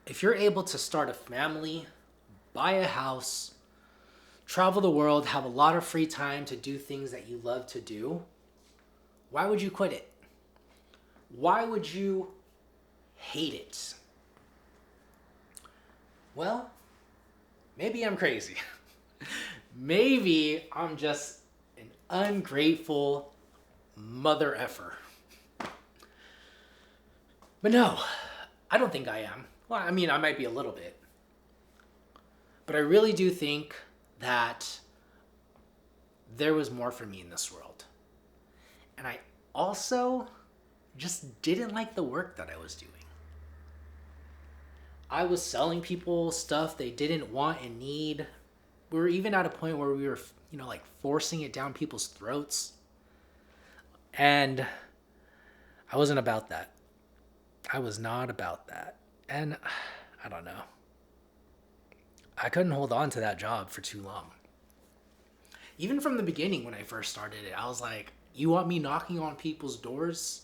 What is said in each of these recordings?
If you're able to start a family, buy a house, travel the world, have a lot of free time to do things that you love to do, why would you quit it? Why would you hate it? Well, maybe I'm crazy. Maybe I'm just an ungrateful mother effer. But no, I don't think I am. Well, I mean, I might be a little bit. But I really do think that there was more for me in this world. And I also just didn't like the work that I was doing. I was selling people stuff they didn't want and need. We were even at a point where we were, like forcing it down people's throats. And I wasn't about that. I was not about that. And I don't know. I couldn't hold on to that job for too long. Even from the beginning when I first started it, I was like, you want me knocking on people's doors,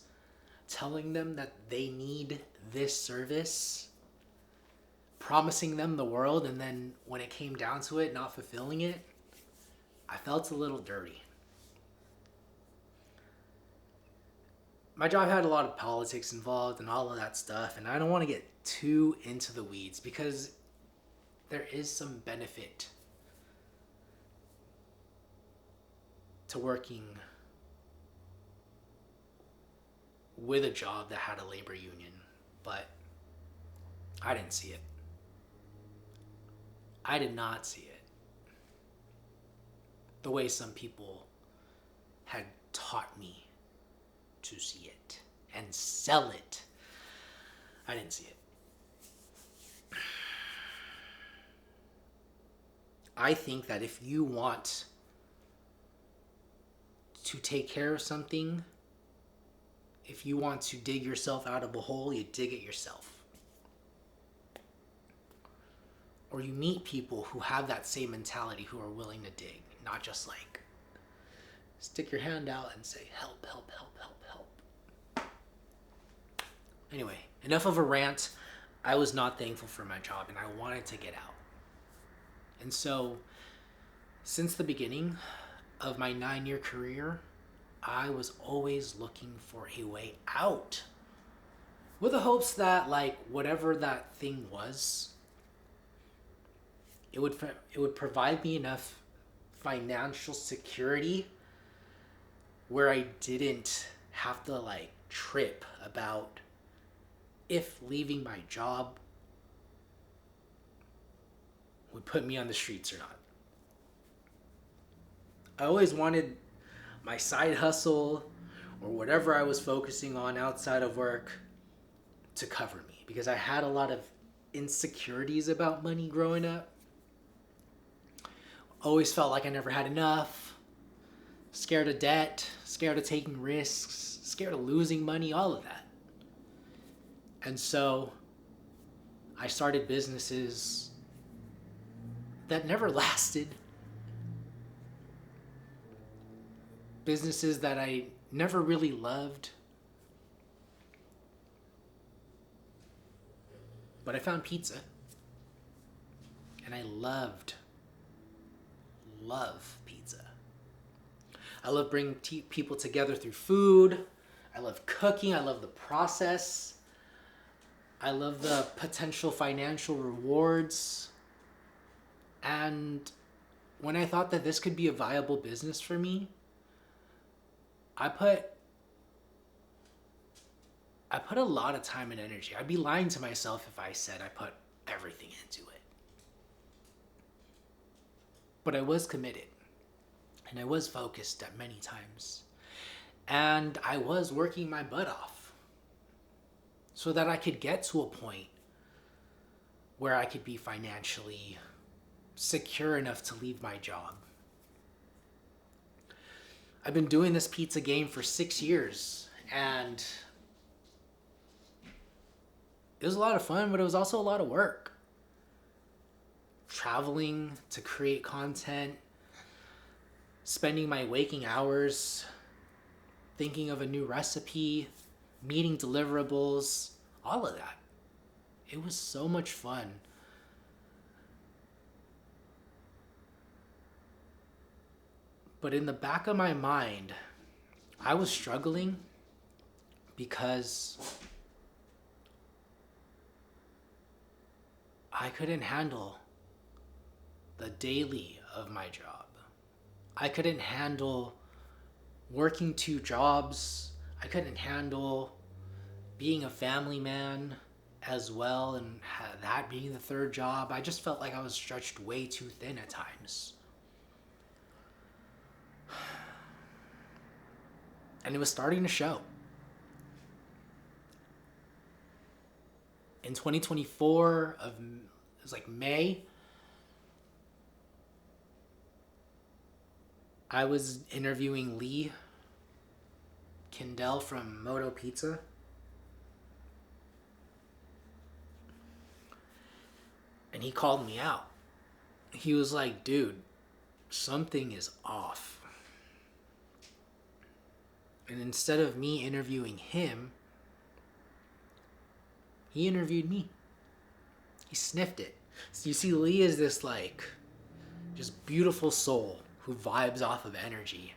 telling them that they need this service, promising them the world, and then when it came down to it, not fulfilling it? I felt a little dirty. My job had a lot of politics involved and all of that stuff, and I don't want to get too into the weeds because there is some benefit to working with a job that had a labor union, but I didn't see it. I did not see it the way some people had taught me to see it and sell it. I didn't see it. I think that if you want to take care of something, if you want to dig yourself out of a hole, you dig it yourself. Or you meet people who have that same mentality, who are willing to dig, not just like stick your hand out and say, help, help, help, help, help. Anyway, enough of a rant. I was not thankful for my job and I wanted to get out. And so, since the beginning of my 9-year career, I was always looking for a way out. With the hopes that, like, whatever that thing was, it would provide me enough financial security where I didn't have to, like, trip about if leaving my job would put me on the streets or not. I always wanted my side hustle or whatever I was focusing on outside of work to cover me because I had a lot of insecurities about money growing up. Always felt like I never had enough, scared of debt, scared of taking risks, scared of losing money, all of that. And so I started businesses that never lasted. Businesses that I never really loved. But I found pizza. And I love pizza. I love bringing people together through food. I love cooking. I love the process. I love the potential financial rewards. And when I thought that this could be a viable business for me, I put a lot of time and energy. I'd be lying to myself if I said I put everything into it. But I was committed. And I was focused at many times. And I was working my butt off so that I could get to a point where I could be financially secure enough to leave my job. I've been doing this pizza game for 6 years, and it was a lot of fun, but it was also a lot of work. Traveling to create content, spending my waking hours thinking of a new recipe, meeting deliverables, all of that. It was so much fun. But in the back of my mind, I was struggling because I couldn't handle the daily of my job. I couldn't handle working two jobs. I couldn't handle being a family man as well and that being the third job. I just felt like I was stretched way too thin at times. And it was starting to show. In 2024 it was like May, I was interviewing Lee Kindell from Moto Pizza. And he called me out. He was like, dude, something is off. And instead of me interviewing him, he interviewed me. He sniffed it. So you see, Lee is this like just beautiful soul who vibes off of energy.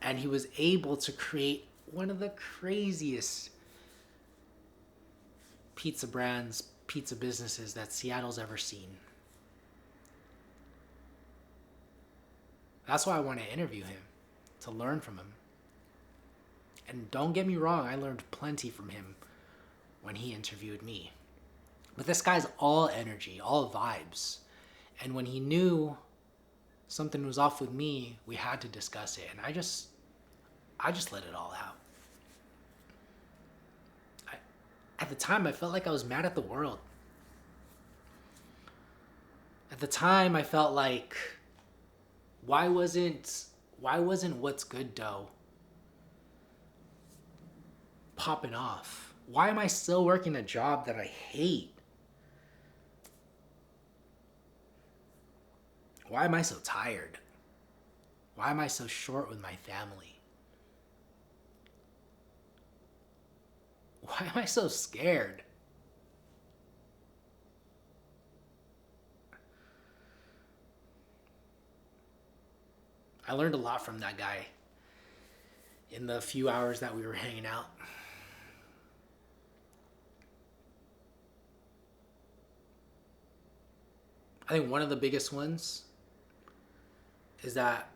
And he was able to create one of the craziest pizza brands, pizza businesses that Seattle's ever seen. That's why I want to interview him, to learn from him. And don't get me wrong, I learned plenty from him when he interviewed me. But this guy's all energy, all vibes. And when he knew something was off with me, we had to discuss it. And I just let it all out. At the time, I felt like I was mad at the world. At the time, I felt like, why wasn't What's Good Dough popping off? Why am I still working a job that I hate? Why am I so tired? Why am I so short with my family? Why am I so scared? I learned a lot from that guy in the few hours that we were hanging out. I think one of the biggest ones is that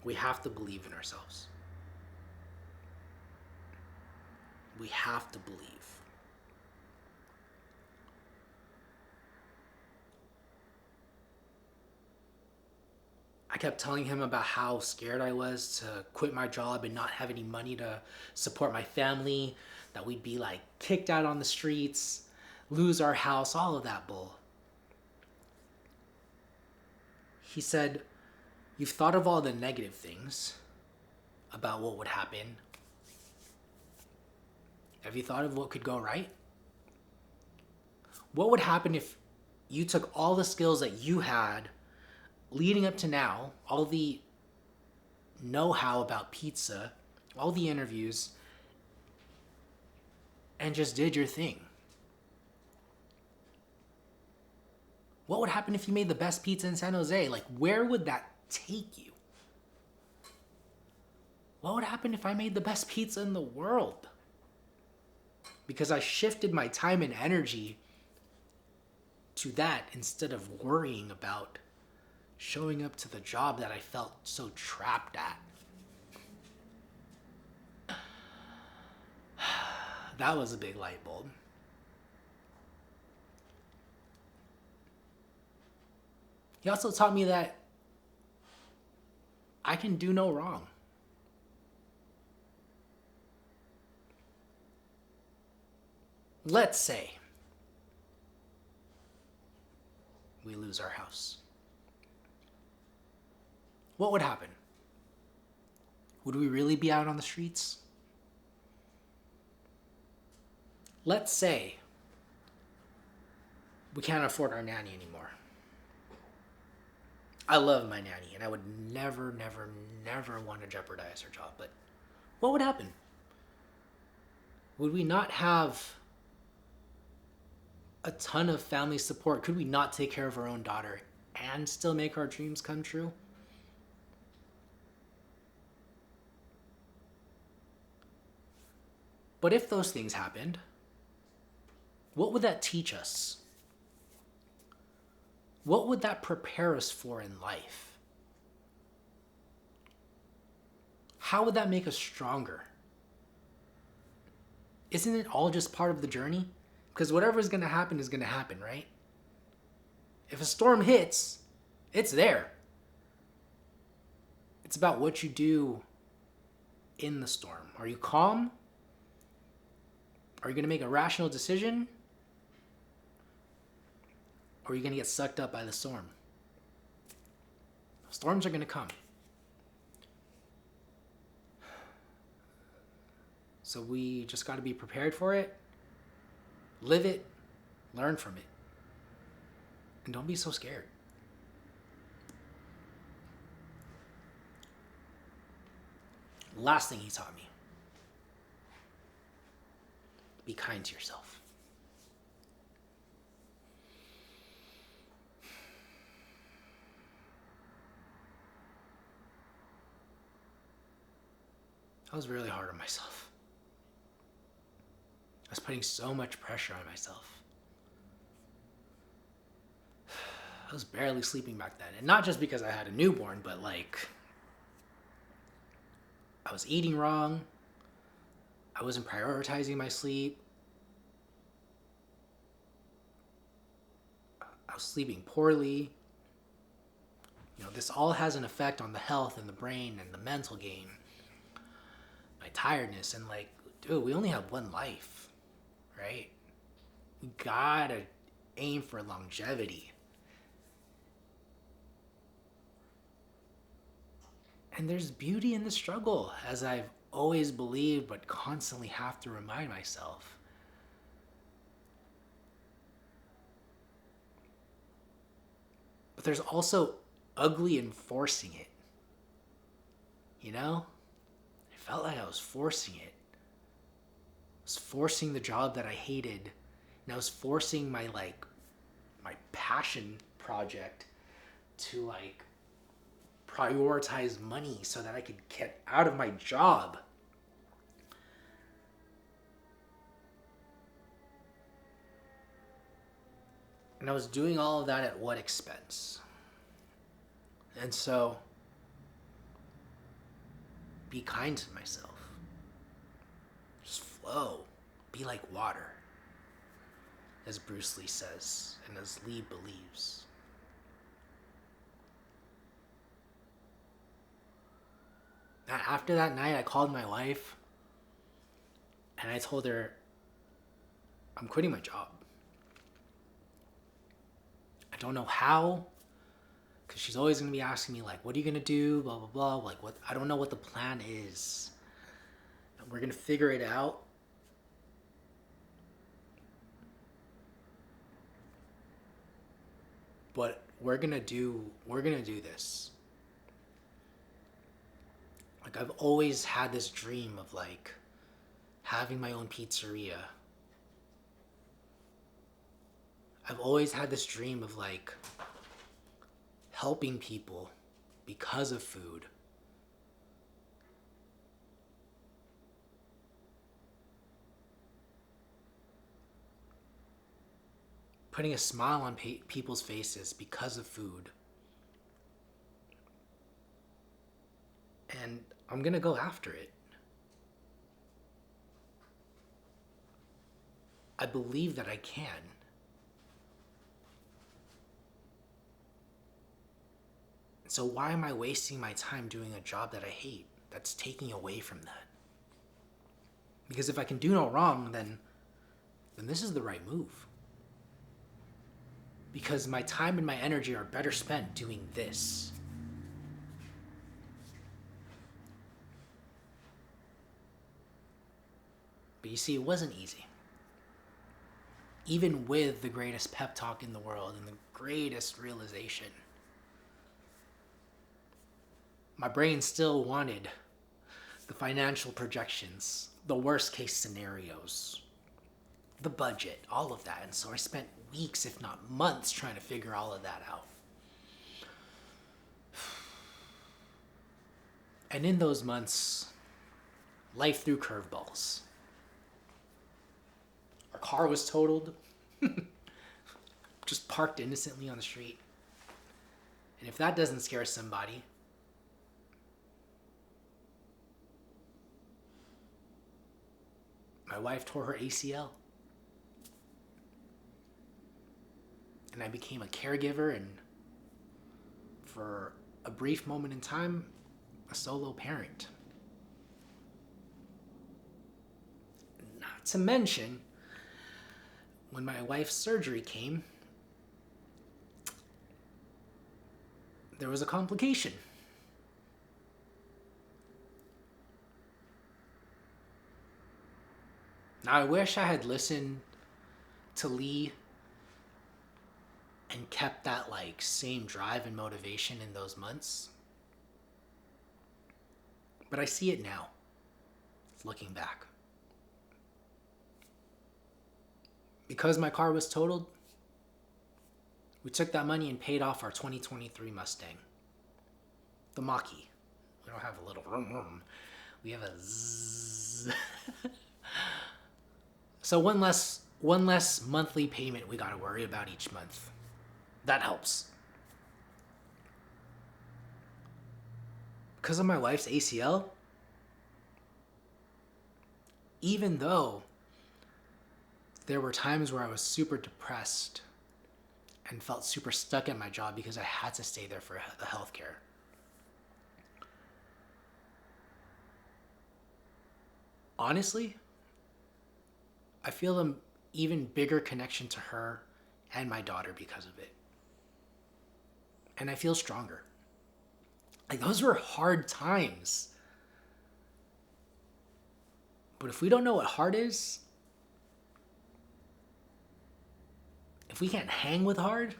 we have to believe in ourselves. We have to believe. I kept telling him about how scared I was to quit my job and not have any money to support my family, that we'd be like kicked out on the streets, lose our house, all of that bull. He said, you've thought of all the negative things about what would happen. Have you thought of what could go right? What would happen if you took all the skills that you had leading up to now, all the know-how about pizza, all the interviews, and just did your thing? What would happen if you made the best pizza in San Jose? Like, where would that take you? What would happen if I made the best pizza in the world? Because I shifted my time and energy to that instead of worrying about showing up to the job that I felt so trapped at. That was a big light bulb. He also taught me that I can do no wrong. Let's say we lose our house. What would happen? Would we really be out on the streets? Let's say we can't afford our nanny anymore. I love my nanny and I would never want to jeopardize her job, but what would happen? Would we not have a ton of family support? Could we not take care of our own daughter and still make our dreams come true? But if those things happened, what would that teach us? What would that prepare us for in life? How would that make us stronger? Isn't it all just part of the journey? Because whatever is going to happen, right? If a storm hits, it's there. It's about what you do in the storm. Are you calm? Are you going to make a rational decision? Or are you going to get sucked up by the storm? Storms are going to come. So we just got to be prepared for it, live it, learn from it, and don't be so scared. Last thing he taught me: be kind to yourself. I was really hard on myself. I was putting so much pressure on myself. I was barely sleeping back then. And not just because I had a newborn, but like, I was eating wrong. I wasn't prioritizing my sleep. I was sleeping poorly. You know, this all has an effect on the health and the brain and the mental game. My tiredness, and like, dude, we only have one life, right? We gotta aim for longevity. And there's beauty in the struggle, as I've always believed, but constantly have to remind myself. But there's also ugly in forcing it. You know? I felt like I was forcing it. I was forcing the job that I hated. And I was forcing my passion project to prioritize money so that I could get out of my job. And I was doing all of that at what expense? And so, be kind to myself. Just flow. Be like water, as Bruce Lee says, and as Lee believes. After that night, I called my wife, and I told her, I'm quitting my job. I don't know how, because she's always going to be asking me, what are you going to do, blah, blah, blah. I don't know what the plan is. And we're going to figure it out. But we're going to do this. I've always had this dream of having my own pizzeria. I've always had this dream of helping people because of food. Putting a smile on people's faces because of food. And I'm gonna go after it. I believe that I can. So why am I wasting my time doing a job that I hate? That's taking away from that. Because if I can do no wrong, then this is the right move. Because my time and my energy are better spent doing this. But you see, it wasn't easy. Even with the greatest pep talk in the world and the greatest realization, my brain still wanted the financial projections, the worst case scenarios, the budget, all of that. And so I spent weeks, if not months, trying to figure all of that out. And in those months, life threw curveballs. Our car was totaled, just parked innocently on the street. And if that doesn't scare somebody, my wife tore her ACL. And I became a caregiver and, for a brief moment in time, a solo parent. Not to mention, when my wife's surgery came, there was a complication. Now, I wish I had listened to Lee and kept that same drive and motivation in those months. But I see it now, looking back. Because my car was totaled, we took that money and paid off our 2023 Mustang. The Mach-E. We don't have a little vroom vroom. We have a zzz. So one less monthly payment we gotta worry about each month. That helps. Because of my wife's ACL, even though there were times where I was super depressed and felt super stuck at my job because I had to stay there for the healthcare, honestly, I feel an even bigger connection to her and my daughter because of it. And I feel stronger. Those were hard times. But if we don't know what hard is, if we can't hang with hard,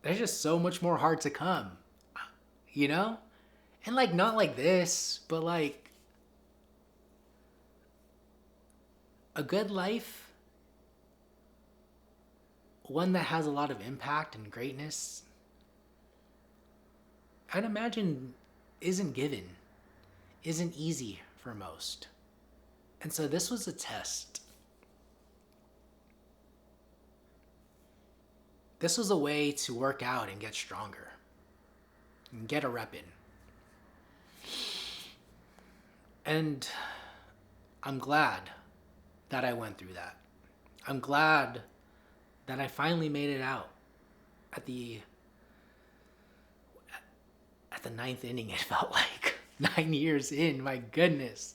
there's just so much more hard to come, you know? And not like this, but a good life, one that has a lot of impact and greatness, I'd imagine isn't given, isn't easy for most. And so this was a test. This was a way to work out and get stronger and get a rep in. And I'm glad that I went through that. I'm glad that I finally made it out at the ninth inning. It felt like 9 years in, my goodness.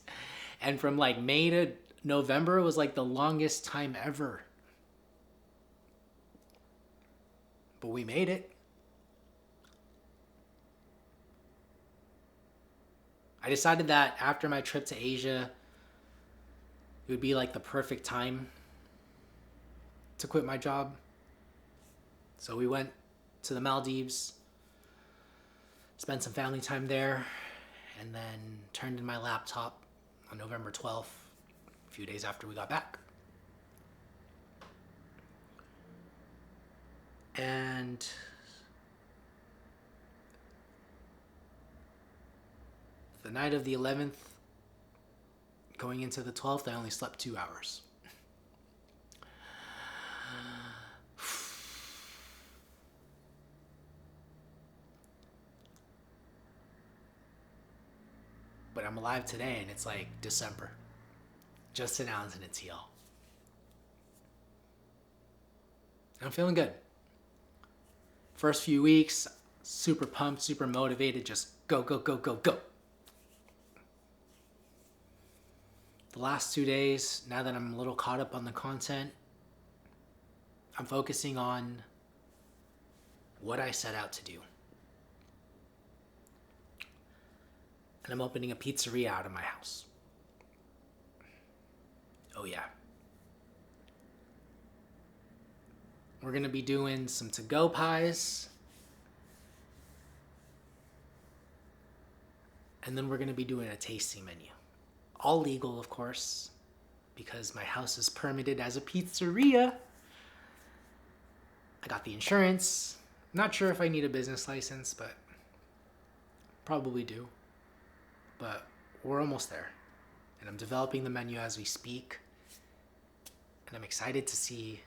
And from May to November was the longest time ever. But we made it. I decided that after my trip to Asia, it would be the perfect time to quit my job. So we went to the Maldives, spent some family time there, and then turned in my laptop on November 12th, a few days after we got back. And the night of the 11th, going into the 12th, I only slept 2 hours. But I'm alive today, and it's December. Just announcing its heel. I'm feeling good. First few weeks, super pumped, super motivated, just go, go, go, go, go. The last 2 days, now that I'm a little caught up on the content, I'm focusing on what I set out to do. And I'm opening a pizzeria out of my house. Oh yeah. We're going to be doing some to-go pies And then we're going to be doing a tasting menu. All legal, of course, because my house is permitted as a pizzeria. I got the insurance. Not sure if I need a business license, but probably do. But we're almost there. And I'm developing the menu as we speak. And I'm excited to see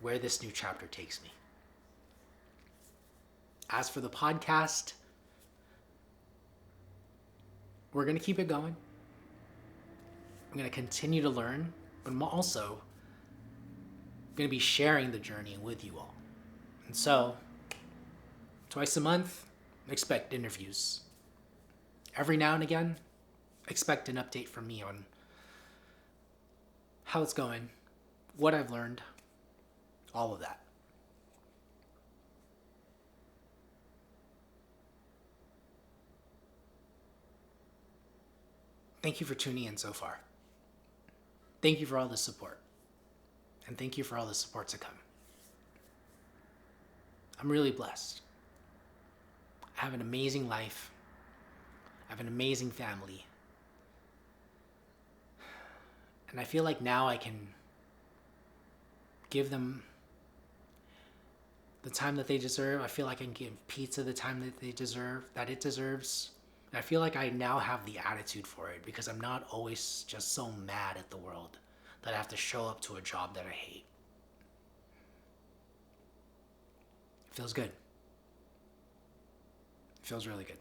where this new chapter takes me. As for the podcast, we're going to keep it going. I'm going to continue to learn, but I'm also going to be sharing the journey with you all. And so, twice a month, expect interviews. Every now and again, expect an update from me on how it's going, what I've learned, all of that. Thank you for tuning in so far. Thank you for all the support. And thank you for all the support to come. I'm really blessed. I have an amazing life. I have an amazing family. And I feel like now I can give them the time that they deserve. I feel like I can give pizza the time that it deserves. And I feel like I now have the attitude for it because I'm not always just so mad at the world that I have to show up to a job that I hate. It feels good. It feels really good.